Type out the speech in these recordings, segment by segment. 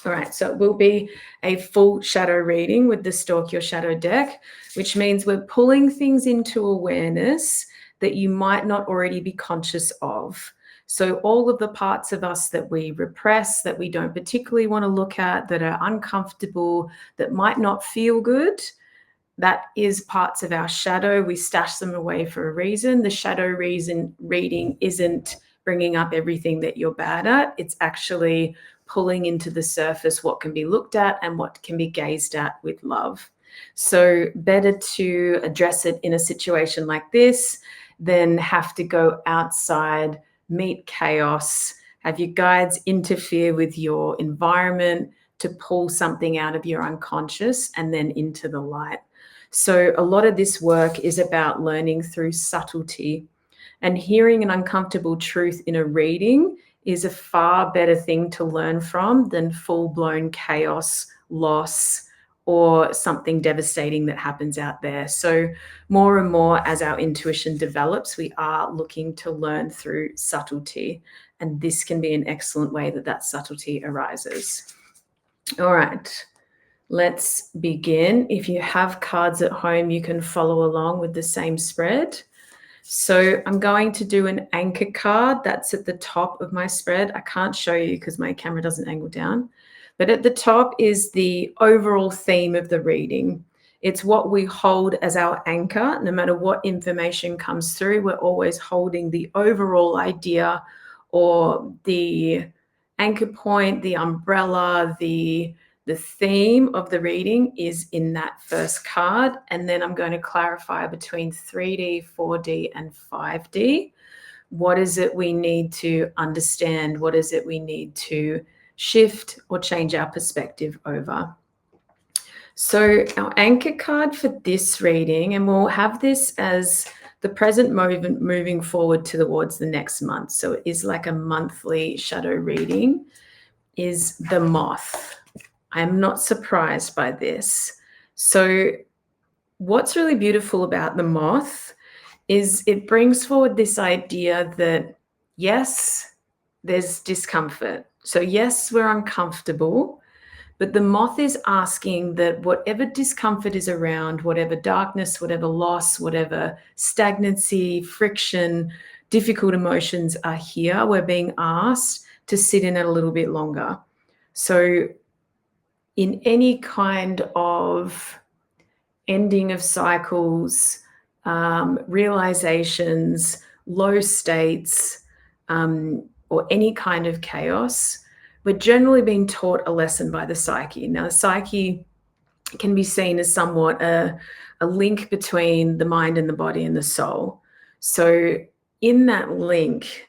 All right, so it will be a full shadow reading with the Stalk Your Shadow deck, which means we're pulling things into awareness that you might not already be conscious of. So all of the parts of us that we repress, that we don't particularly want to look at, that are uncomfortable, that might not feel good, that is parts of our shadow. We stash them away for a reason. The shadow reading isn't bringing up everything that you're bad at. It's actually pulling into the surface what can be looked at and what can be gazed at with love. So better to address it in a situation like this than have to go outside, meet chaos, have your guides interfere with your environment to pull something out of your unconscious and then into the light. So a lot of this work is about learning through subtlety, and hearing an uncomfortable truth in a reading is a far better thing to learn from than full-blown chaos, loss, or something devastating that happens out there. So more and more as our intuition develops, we are looking to learn through subtlety, and this can be an excellent way that that subtlety arises. All right, let's begin. If you have cards at home, you can follow along with the same spread. So I'm going to do an anchor card that's at the top of my spread. I can't show you because my camera doesn't angle down, but at the top is the overall theme of the reading. It's what we hold as our anchor. No matter what information comes through, we're always holding the overall idea or the anchor point, the umbrella, the theme of the reading is in that first card, and then I'm going to clarify between 3D, 4D, and 5D. What is it we need to understand? What is it we need to shift or change our perspective over? So our anchor card for this reading, and we'll have this as the present moment moving forward towards the next month, so it is like a monthly shadow reading, is the Moth. I'm not surprised by this. So what's really beautiful about the Moth is it brings forward this idea that, yes, there's discomfort. So yes, we're uncomfortable, but the Moth is asking that whatever discomfort is around, whatever darkness, whatever loss, whatever stagnancy, friction, difficult emotions are here, we're being asked to sit in it a little bit longer. So in any kind of ending of cycles, realizations, low states, or any kind of chaos, we're generally being taught a lesson by the psyche. Now, the psyche can be seen as somewhat a link between the mind and the body and the soul. So in that link,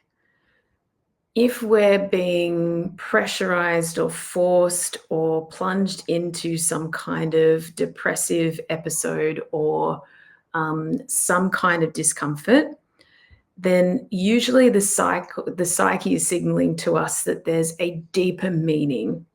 if we're being pressurized or forced or plunged into some kind of depressive episode or some kind of discomfort, then usually the psyche is signaling to us that there's a deeper meaning.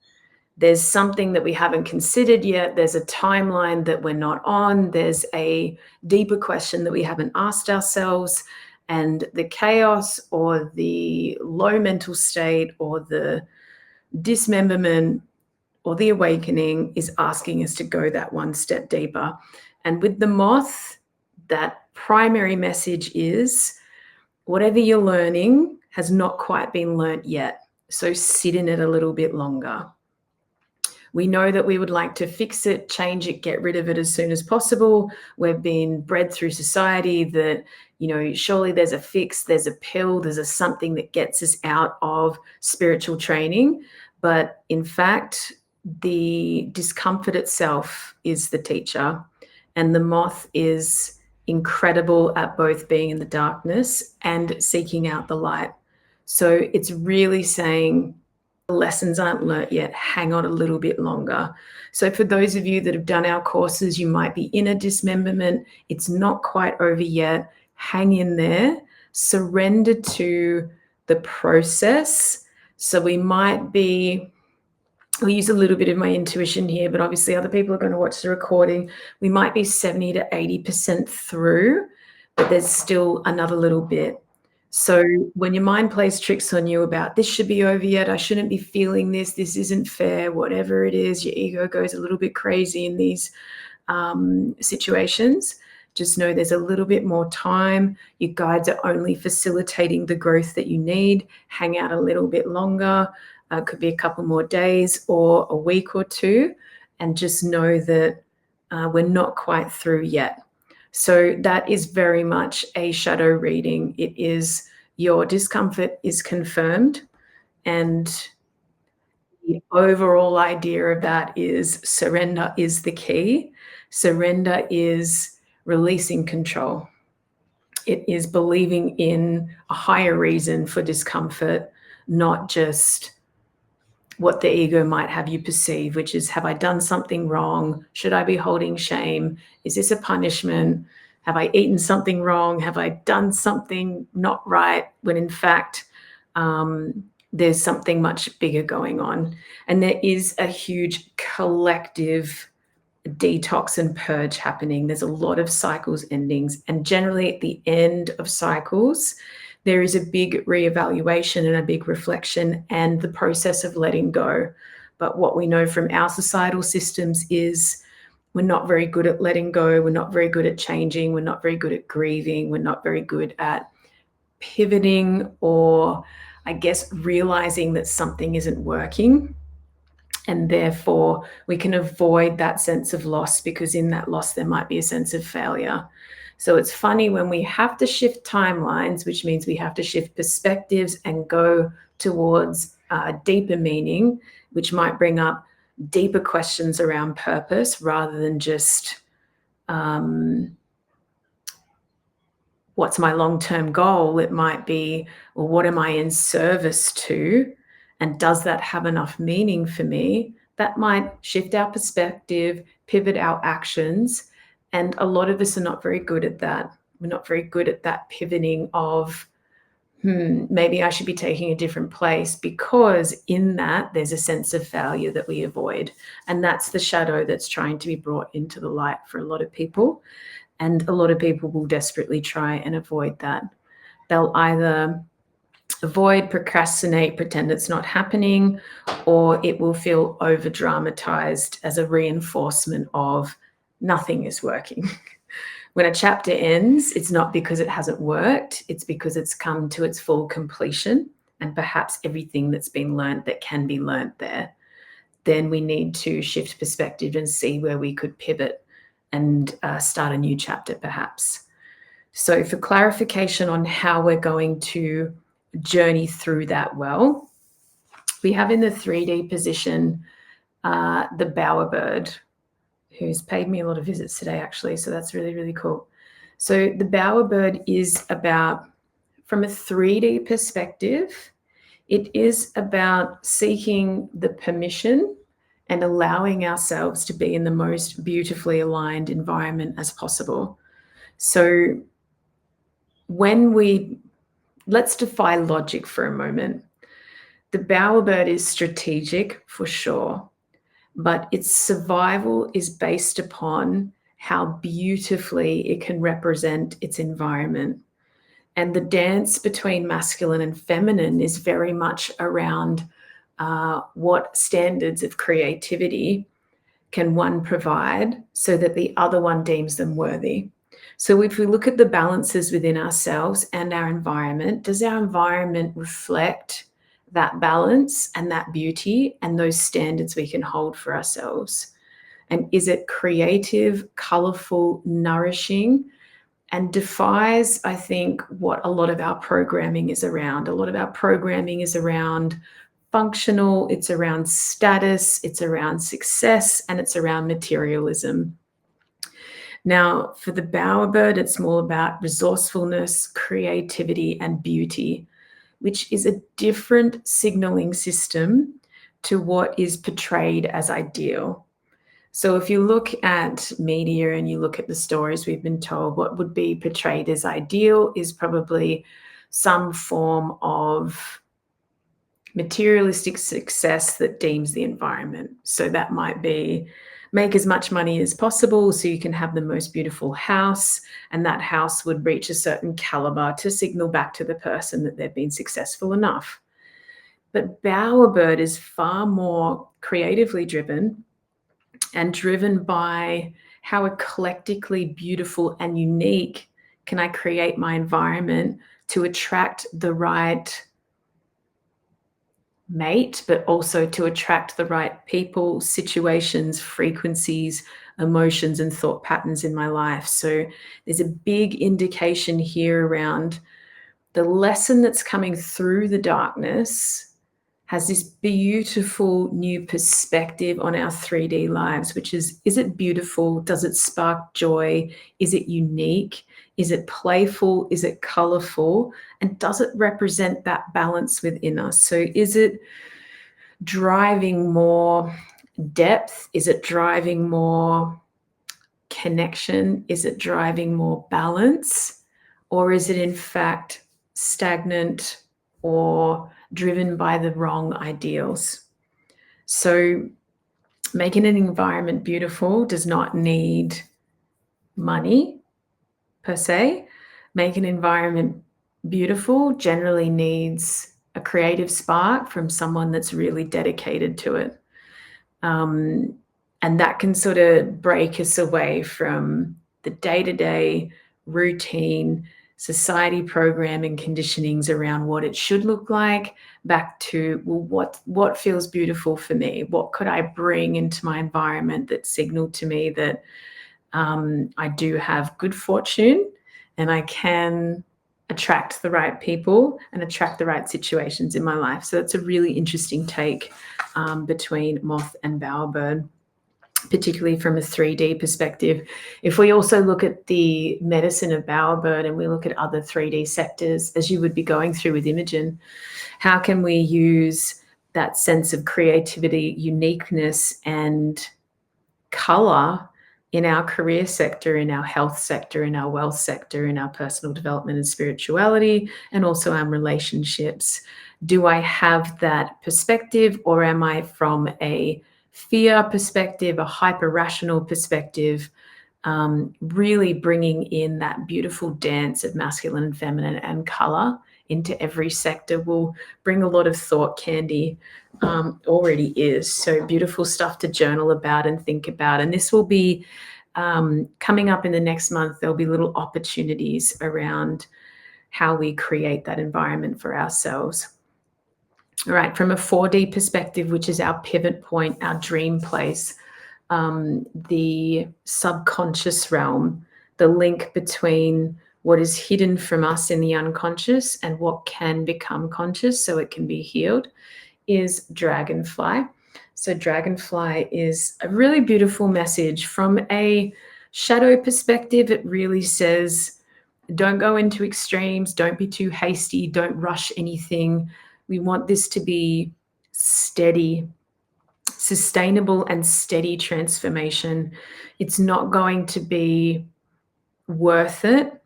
There's something that we haven't considered yet. There's a timeline that we're not on. There's a deeper question that we haven't asked ourselves. And the chaos or the low mental state or the dismemberment or the awakening is asking us to go that one step deeper. And with the Moth, that primary message is whatever you're learning has not quite been learnt yet. So sit in it a little bit longer. We know that we would like to fix it, change it, get rid of it as soon as possible. We've been bred through society that, surely there's a fix, there's a pill, there's a something that gets us out of spiritual training. But in fact, the discomfort itself is the teacher. And the Moth is incredible at both being in the darkness and seeking out the light. So it's really saying, the lessons aren't learnt yet, hang on a little bit longer. So for those of you that have done our courses, you might be in a dismemberment, it's not quite over yet, hang in there, surrender to the process. So we'll use a little bit of my intuition here, but obviously other people are going to watch the recording. We might be 70 to 80% through, but there's still another little bit. So when your mind plays tricks on you about this should be over yet, I shouldn't be feeling this isn't fair, whatever it is, your ego goes a little bit crazy in these situations. Just know there's a little bit more time. Your guides are only facilitating the growth that you need. Hang out a little bit longer. Could be a couple more days or a week or two. And just know that we're not quite through yet. So that is very much a shadow reading. It is your discomfort is confirmed, and the overall idea of that is surrender is the key. Surrender is releasing control. It is believing in a higher reason for discomfort, not just what the ego might have you perceive, which is, have I done something wrong? Should I be holding shame? Is this a punishment? Have I eaten something wrong? Have I done something not right? When in fact, there's something much bigger going on. And there is a huge collective detox and purge happening. There's a lot of cycles endings. And generally at the end of cycles, there is a big reevaluation and a big reflection and the process of letting go. But what we know from our societal systems is we're not very good at letting go. We're not very good at changing. We're not very good at grieving. We're not very good at pivoting, or I guess realizing that something isn't working. And therefore, we can avoid that sense of loss, because in that loss, there might be a sense of failure. So it's funny when we have to shift timelines, which means we have to shift perspectives and go towards deeper meaning, which might bring up deeper questions around purpose rather than just what's my long-term goal. It might be, well, what am I in service to? And does that have enough meaning for me? That might shift our perspective, pivot our actions. And a lot of us are not very good at that. We're not very good at that pivoting of, maybe I should be taking a different place, because in that there's a sense of failure that we avoid. And that's the shadow that's trying to be brought into the light for a lot of people. And a lot of people will desperately try and avoid that. They'll either avoid, procrastinate, pretend it's not happening, or it will feel over dramatized as a reinforcement of nothing is working. When a chapter ends, it's not because it hasn't worked, it's because it's come to its full completion, and perhaps everything that's been learned that can be learned there. Then we need to shift perspective and see where we could pivot and start a new chapter perhaps. So for clarification on how we're going to journey through that well, we have in the 3D position the bowerbird, who's paid me a lot of visits today actually, so that's really, really cool. So the bowerbird is about, from a 3D perspective, it is about seeking the permission and allowing ourselves to be in the most beautifully aligned environment as possible. So let's defy logic for a moment. The bowerbird is strategic for sure, but its survival is based upon how beautifully it can represent its environment. And the dance between masculine and feminine is very much around what standards of creativity can one provide so that the other one deems them worthy. So if we look at the balances within ourselves and our environment, does our environment reflect that balance and that beauty and those standards we can hold for ourselves? And is it creative, colorful, nourishing, and defies, I think, what a lot of our programming is around? A lot of our programming is around functional, it's around status, it's around success, and it's around materialism. Now, for the bowerbird, it's more about resourcefulness, creativity, and beauty, which is a different signaling system to what is portrayed as ideal. So if you look at media and you look at the stories we've been told, what would be portrayed as ideal is probably some form of materialistic success that deems the environment. So that might be make as much money as possible so you can have the most beautiful house, and that house would reach a certain caliber to signal back to the person that they've been successful enough. But bowerbird is far more creatively driven and driven by how eclectically beautiful and unique can I create my environment to attract the right mate, but also to attract the right people, situations, frequencies, emotions, and thought patterns in my life. So there's a big indication here around the lesson that's coming through the darkness has this beautiful new perspective on our 3D lives, which is it beautiful? Does it spark joy? Is it unique? Is it playful? Is it colorful? And does it represent that balance within us? So is it driving more depth? Is it driving more connection? Is it driving more balance? Or is it in fact stagnant or driven by the wrong ideals? So making an environment beautiful does not need money per se. Making an environment beautiful generally needs a creative spark from someone that's really dedicated to it. And that can sort of break us away from the day-to-day routine, society program and conditionings around what it should look like, back to, well, what feels beautiful for me? What could I bring into my environment that signaled to me that I do have good fortune and I can attract the right people and attract the right situations in my life? So that's a really interesting take between moth and bowerbird, particularly from a 3D perspective. If we also look at the medicine of bowerbird and we look at other 3D sectors, as you would be going through with Imogen, how can we use that sense of creativity, uniqueness, and color in our career sector, in our health sector, in our wealth sector, in our personal development and spirituality, and also our relationships? Do I have that perspective, or am I from a fear perspective, a hyper-rational perspective, really bringing in that beautiful dance of masculine and feminine and color into every sector will bring a lot of thought candy. Already is. So beautiful stuff to journal about and think about. And this will be coming up in the next month. There'll be little opportunities around how we create that environment for ourselves. All right, from a 4D perspective, which is our pivot point, our dream place, the subconscious realm, the link between what is hidden from us in the unconscious and what can become conscious so it can be healed, is dragonfly. So dragonfly is a really beautiful message. From a shadow perspective, it really says, don't go into extremes, don't be too hasty, don't rush anything. We want this to be steady, sustainable and steady transformation. It's not going to be worth it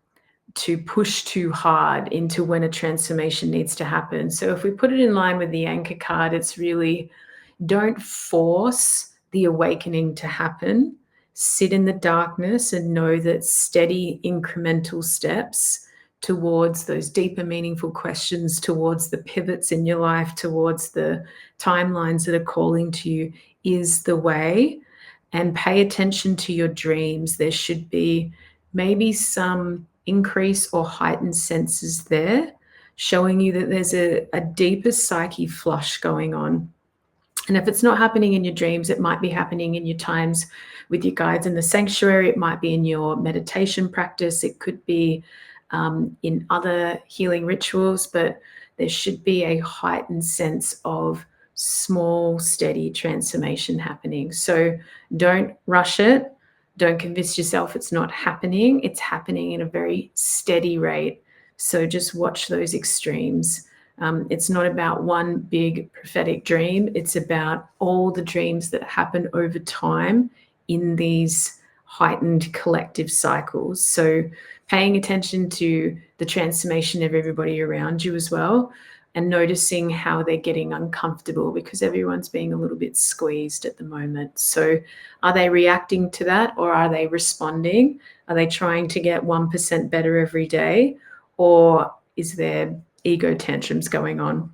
to push too hard into when a transformation needs to happen. So if we put it in line with the anchor card, it's really, don't force the awakening to happen. Sit in the darkness and know that steady incremental steps towards those deeper, meaningful questions, towards the pivots in your life, towards the timelines that are calling to you is the way. And pay attention to your dreams. There should be maybe some increase or heightened senses there, showing you that there's a deeper psyche flush going on. And if it's not happening in your dreams, it might be happening in your times with your guides in the sanctuary. It might be in your meditation practice. It could be in other healing rituals, but there should be a heightened sense of small, steady transformation happening. So don't rush it. Don't convince yourself it's not happening. It's happening at a very steady rate. So just watch those extremes. It's not about one big prophetic dream. It's about all the dreams that happen over time in these heightened collective cycles. So paying attention to the transformation of everybody around you as well. and noticing how they're getting uncomfortable, because everyone's being a little bit squeezed at the moment. So are they reacting to that, or are they responding? Are they trying to get 1% better every day, or is there ego tantrums going on?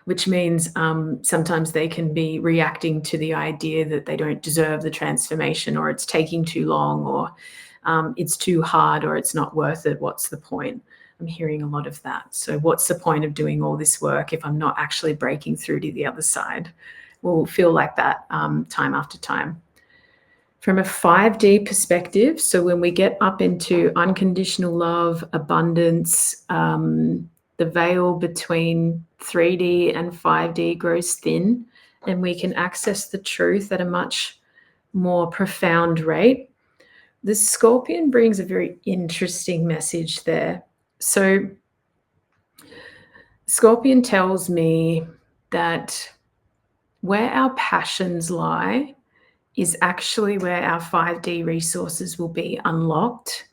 Which means sometimes they can be reacting to the idea that they don't deserve the transformation, or it's taking too long, or it's too hard, or it's not worth it. What's the point? I'm hearing a lot of that. So what's the point of doing all this work if I'm not actually breaking through to the other side? We'll feel like that time after time. From a 5D perspective, so when we get up into unconditional love, abundance, the veil between 3D and 5D grows thin, and we can access the truth at a much more profound rate. The Scorpion brings a very interesting message there. So Scorpion tells me that where our passions lie is actually where our 5D resources will be unlocked,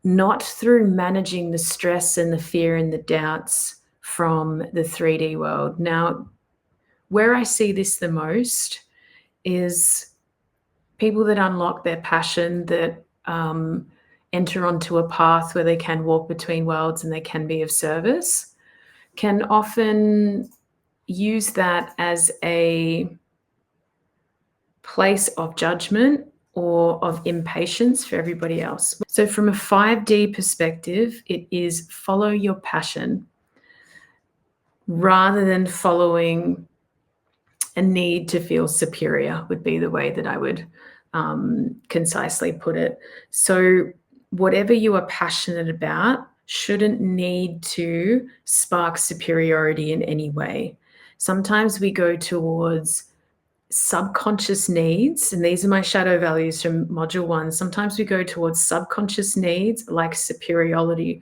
not through managing the stress and the fear and the doubts from the 3D world. Now, where I see this the most is people that unlock their passion, that enter onto a path where they can walk between worlds and they can be of service, can often use that as a place of judgment or of impatience for everybody else. So from a 5D perspective, it is follow your passion rather than following a need to feel superior, would be the way that I would concisely put it. So whatever you are passionate about shouldn't need to spark superiority in any way. Sometimes we go towards subconscious needs, and these are my shadow values from module 1. Sometimes we go towards subconscious needs like superiority,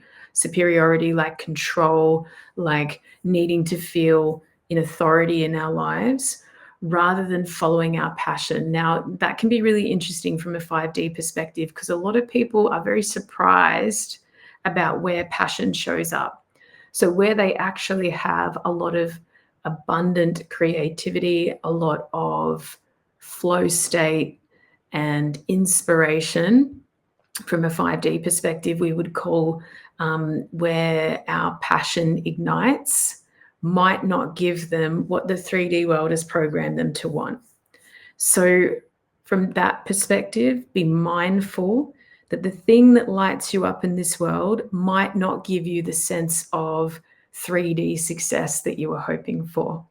like control, like needing to feel in authority in our lives, rather than following our passion. Now, that can be really interesting from a 5D perspective, because a lot of people are very surprised about where passion shows up. So where they actually have a lot of abundant creativity, a lot of flow state and inspiration, from a 5D perspective, we would call where our passion ignites, might not give them what the 3D world has programmed them to want. So from that perspective, be mindful that the thing that lights you up in this world might not give you the sense of 3D success that you were hoping for.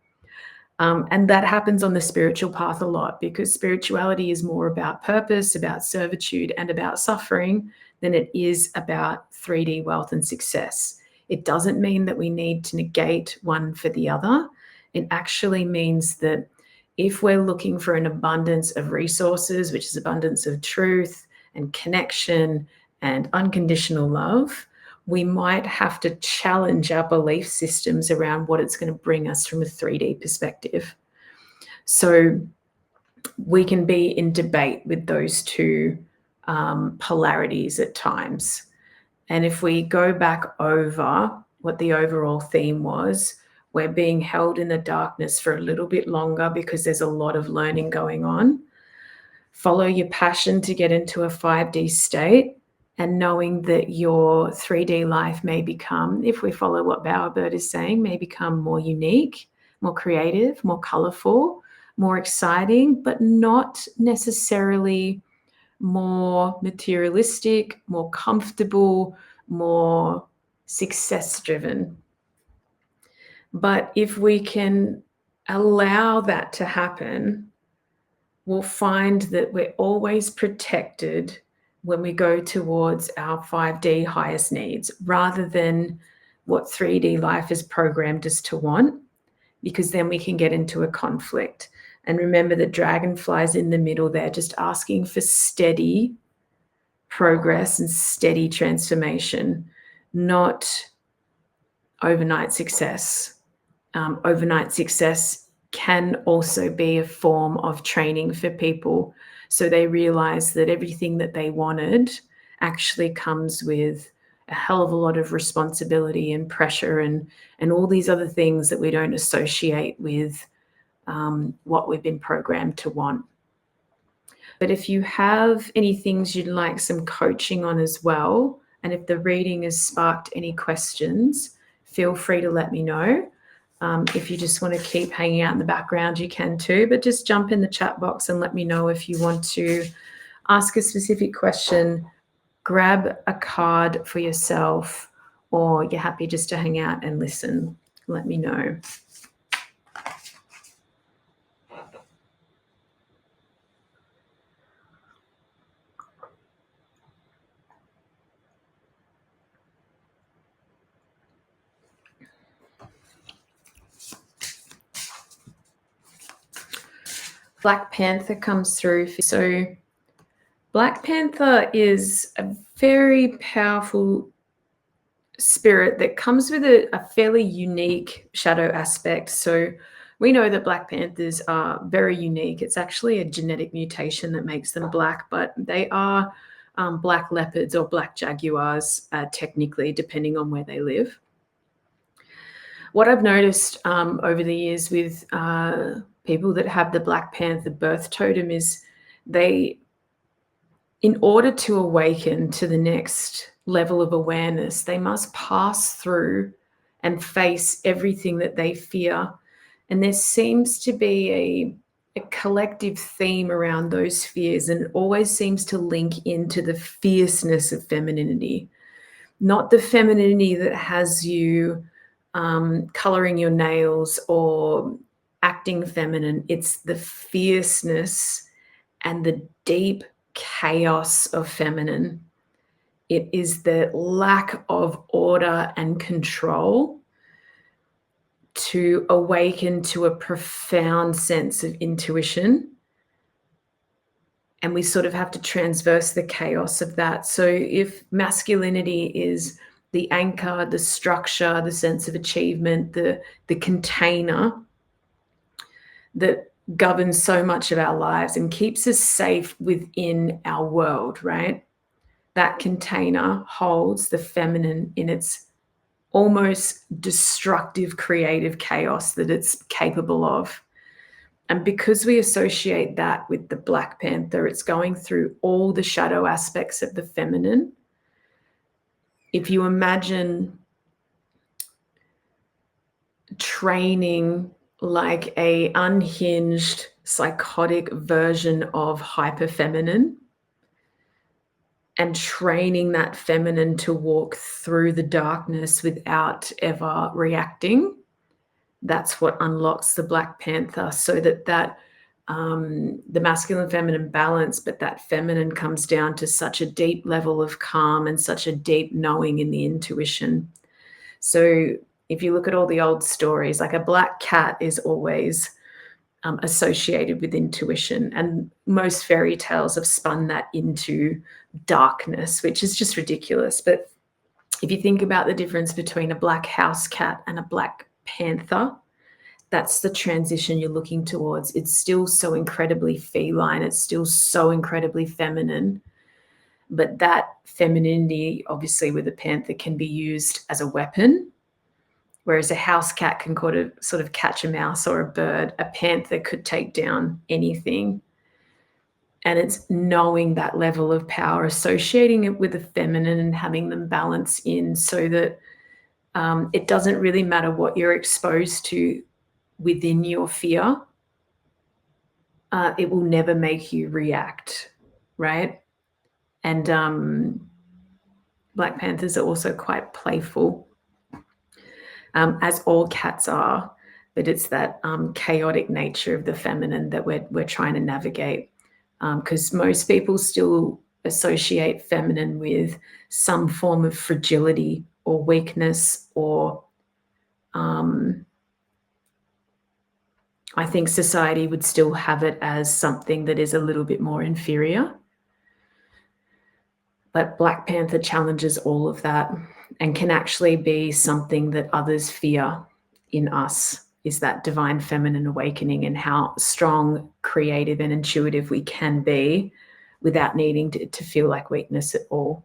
And that happens on the spiritual path a lot, because spirituality is more about purpose, about servitude, and about suffering than it is about 3D wealth and success. It doesn't mean that we need to negate one for the other. It actually means that if we're looking for an abundance of resources, which is abundance of truth and connection and unconditional love, we might have to challenge our belief systems around what it's going to bring us from a 3D perspective. So we can be in debate with those two polarities at times. And if we go back over what the overall theme was, we're being held in the darkness for a little bit longer because there's a lot of learning going on. Follow your passion to get into a 5D state, and knowing that your 3D life may become, if we follow what Bowerbird is saying, may become more unique, more creative, more colorful, more exciting, but not necessarily more materialistic, more comfortable, more success-driven. But if we can allow that to happen, we'll find that we're always protected when we go towards our 5D highest needs, rather than what 3D life has programmed us to want, because then we can get into a conflict. And remember, the dragonfly's in the middle there, just asking for steady progress and steady transformation, not overnight success. Overnight success can also be a form of training for people, so they realize that everything that they wanted actually comes with a hell of a lot of responsibility and pressure and all these other things that we don't associate with what we've been programmed to want. But if you have any things you'd like some coaching on as well, and if the reading has sparked any questions, feel free to let me know. If you just want to keep hanging out in the background, you can too, but just jump in the chat box and let me know if you want to ask a specific question, grab a card for yourself, or you're happy just to hang out and listen. Let me know. Black Panther comes through. So Black Panther is a very powerful spirit that comes with a fairly unique shadow aspect. So we know that Black Panthers are very unique. It's actually a genetic mutation that makes them black, but they are black leopards or black jaguars, technically, depending on where they live. What I've noticed over the years with people that have the Black Panther birth totem is they, in order to awaken to the next level of awareness, they must pass through and face everything that they fear. And there seems to be a collective theme around those fears, and it always seems to link into the fierceness of femininity, not the femininity that has you coloring your nails or acting feminine. It's the fierceness and the deep chaos of feminine. It is the lack of order and control to awaken to a profound sense of intuition. And we sort of have to transverse the chaos of that. So if masculinity is the anchor, the structure, the sense of achievement, the container that governs so much of our lives and keeps us safe within our world, right? That container holds the feminine in its almost destructive creative chaos that it's capable of. And because we associate that with the Black Panther, it's going through all the shadow aspects of the feminine. If you imagine training like a unhinged, psychotic version of hyperfeminine, and training that feminine to walk through the darkness without ever reacting, that's what unlocks the Black Panther, so that the masculine feminine balance, but that feminine comes down to such a deep level of calm and such a deep knowing in the intuition. So if you look at all the old stories, like a black cat is always associated with intuition, and most fairy tales have spun that into darkness, which is just ridiculous. But if you think about the difference between a black house cat and a Black Panther, that's the transition you're looking towards. It's still so incredibly feline, it's still so incredibly feminine, but that femininity, obviously with a panther, can be used as a weapon. Whereas a house cat can sort of catch a mouse or a bird, a panther could take down anything. And it's knowing that level of power, associating it with the feminine and having them balance in, so that it doesn't really matter what you're exposed to within your fear. It will never make you react, right? And Black Panthers are also quite playful, as all cats are, but it's that chaotic nature of the feminine that we're trying to navigate, because most people still associate feminine with some form of fragility or weakness, or I think society would still have it as something that is a little bit more inferior. But Black Panther challenges all of that and can actually be something that others fear in us, is that divine feminine awakening and how strong, creative, and intuitive we can be without needing to feel like weakness at all.